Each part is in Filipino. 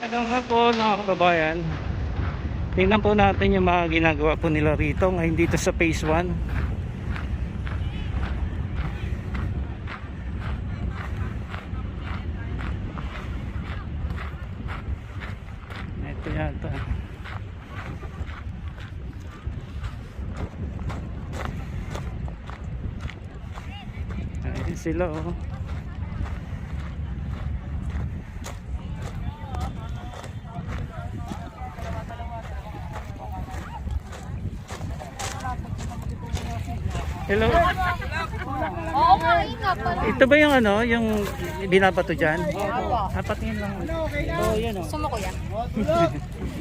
Magandang hapon mga kababayan. Tingnan po natin yung mga ginagawa po nila rito ngayon dito sa phase 1. Ito yata. Ayun sila oh. Hello. Oo nga, nga pala. Ito ba yung ano, yung binabato dyan? Apat yun lang. Oh, yun oh. Gusto mo kuya?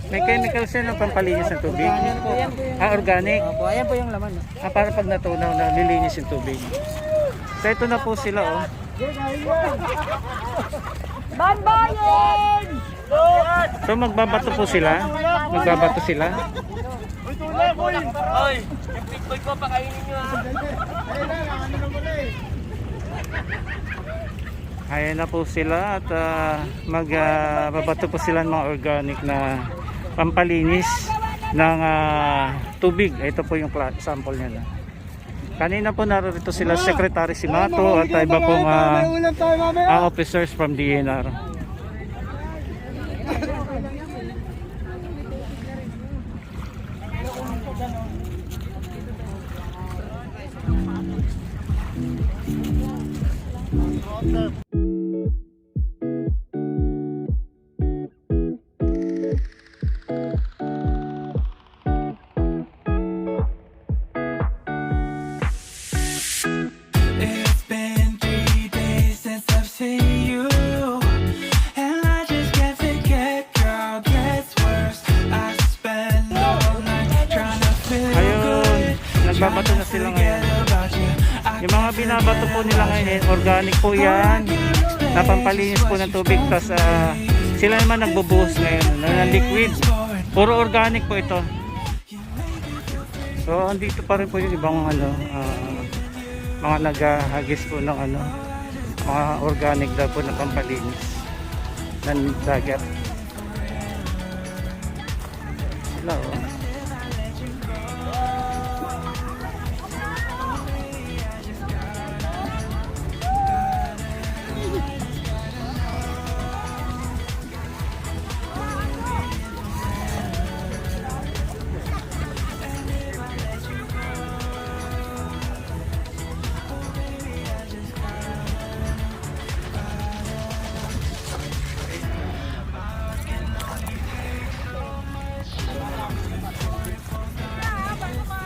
May chemicals yan ng pampalinis ng tubig. Organic. Opo, ayan po yung laman. Para pag natunaw na lilinis yung tubig. So ito na po sila oh. Banbayan! So magbabato po sila. Magbabato sila. Oy, yung big boy ko, pakainin nyo ha. Ayan na po sila at magbabato po sila ng mga organic na pampalinis ng tubig. Ito po yung sample niya na. Kanina po narito sila Secretary Simato at iba pong officers from DNR. It's been 3 days since I've seen you, and I just can't forget, girl, gets worse. I spend all night trying to feel Ayun, good, nagbabato na sila ngayon. about you. I Yung mga binabato po nila ngayon, organic po yan. Napampalinis po ng tubig. Tapos sila naman nagbubuhos ngayon ng liquid. Puro organic po ito. So andito pa rin po yung ibang ano, mga naghahagis po ng ano, mga organic daw po na pampalinis ng dagat. Sila oh.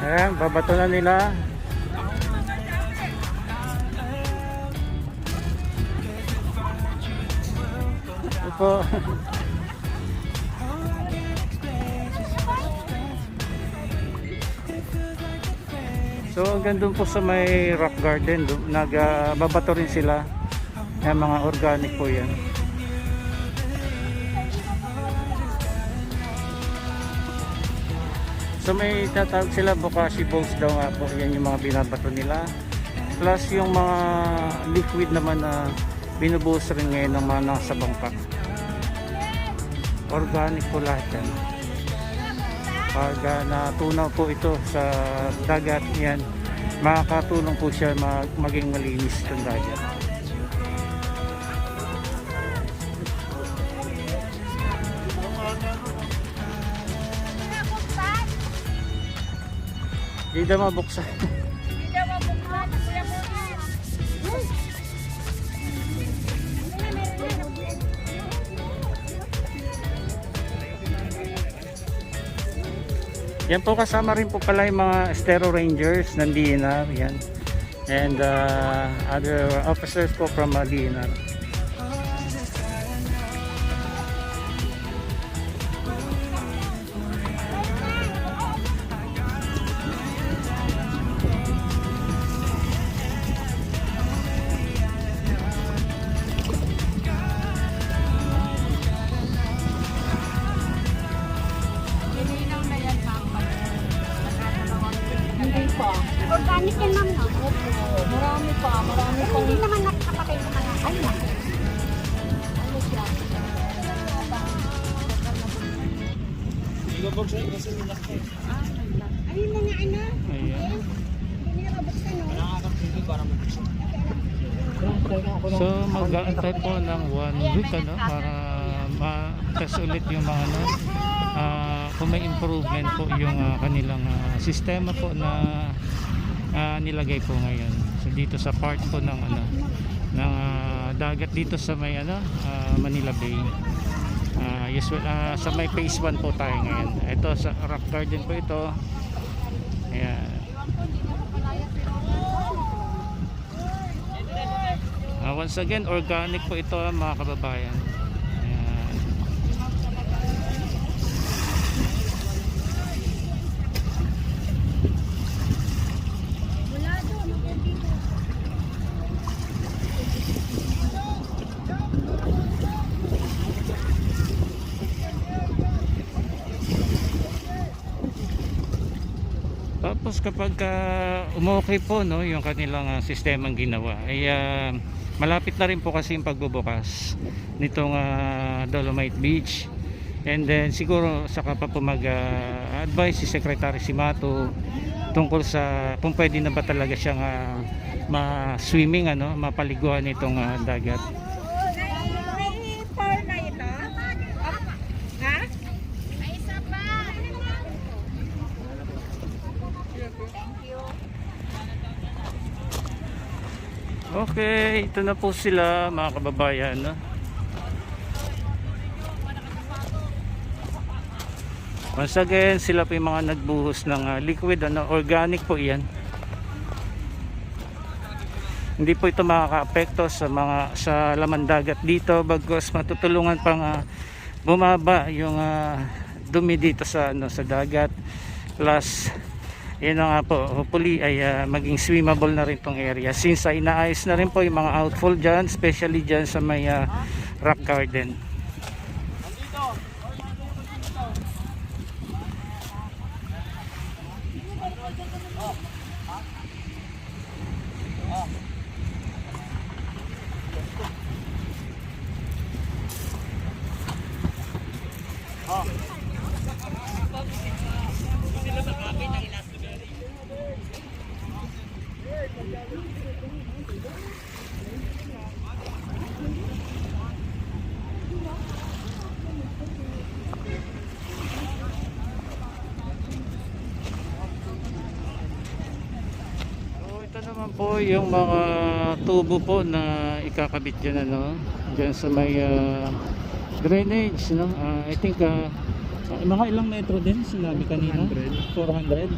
Ayan, babato na nila. Ito po. So hanggang doon po sa may rock garden, nagbabato rin sila. Ayan, mga organic po yan. So may tatawag sila bokashi balls daw nga po. Yan yung mga binabato nila. Plus yung mga liquid naman na binubuhos rin ngayon ng mga nasa bangka. Organic po lahat yan. Pag natunaw po ito sa dagat yan, makakatulong po siya maging malinis itong dagat. Hindi daw mabuksan. Yan po, kasama rin po pala yung mga Estero Rangers ng DNR yan. And other officers po from DNR. Organic yan ma'am, no? Opo. Marami pa. Hindi naman nakakapatay ng mga. Ay, naku. Ay, mga ano? Ayan. Hindi na mabuksan, no? So mag-aantay po ng 1 week ano para ma-test ulit yung mga ano, kung may improvement po yung kanilang sistema po na nilagay po ngayon. So dito sa part po ng ano ng dagat dito sa may ano Manila Bay. Sa may phase 1 po tayo ngayon. Ito sa rock garden po ito. Ayan. Once again, organic po ito mga kababayan. Ayan. Tapos kapag umokay po no, yung kanilang sistemang ginawa ay malapit na rin po kasi yung pagbubukas nitong Dolomite Beach, and then siguro saka pa po mag-advise si Secretary Simato tungkol sa kung pwede na ba talaga siyang ma-swimming ano, mapaliguan nitong dagat. Okay, ito na po sila mga kababayan no? Once again, sila po yung mga nagbuhos ng liquid ano, organic po yan. Hindi po ito makaka-apekto sa laman dagat dito, bagos matutulungan pang bumaba yung dumi dito sa dagat. Plus yun nga po, hopefully ay maging swimmable na rin tong area since inaayos na rin po yung mga outfall dyan, especially dyan sa may rock garden. Ito naman po yung mga tubo po na ikakabit dyan ano, dyan sa may drainage no? I think mga ilang metro din sinabi kanina? 400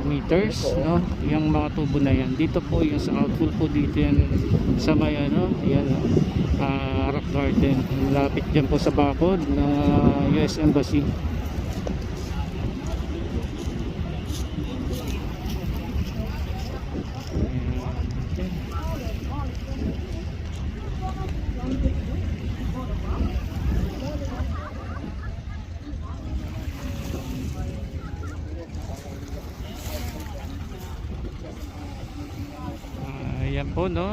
meters no? Yung mga tubo na yan dito po, yung sa outfall po dito yan sa may ano, yan rock garden, malapit dyan po sa bakod ng US Embassy. Yan po no,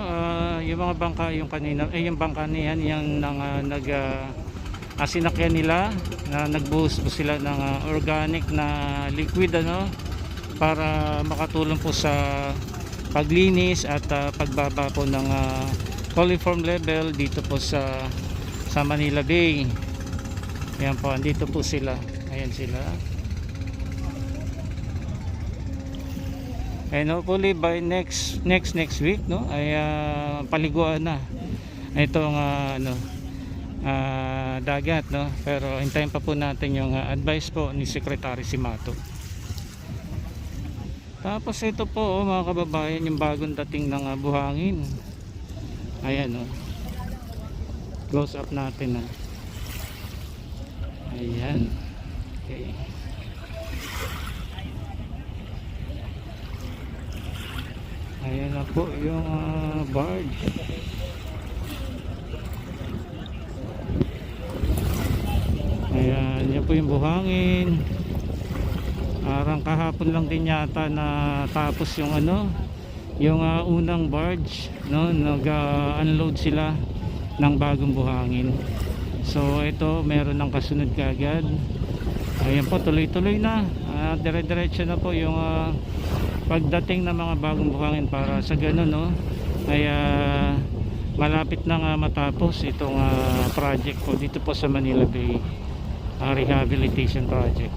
yung mga bangka yung kanina, yung bangka niyan yung sinakyan nila na nagbuhos po sila ng organic na liquid ano, para makatulong po sa paglinis at pagbaba po ng coliform level dito po sa Manila Bay. Ayan po, andito po sila, ayan sila. And hopefully by next week no ay paliguan na itong dagat no, pero hintayin pa po natin yung advice po ni Secretary Simato. Tapos ito po mga kababayan, yung bagong dating ng buhangin. Ayan close up natin ayan. Okay. Ayan na po yung barge. Ayan, yan po yung buhangin. Parang kahapon lang din yata na tapos yung yung unang barge no, nag-unload sila ng bagong buhangin. So ito meron ng kasunod kaagad. Ayan po, tuloy-tuloy na. Dire-diretso na po yung pagdating ng mga bagong buhangin para sa ganun, no? Kaya malapit na nga matapos itong project po dito po sa Manila Bay, rehabilitation project.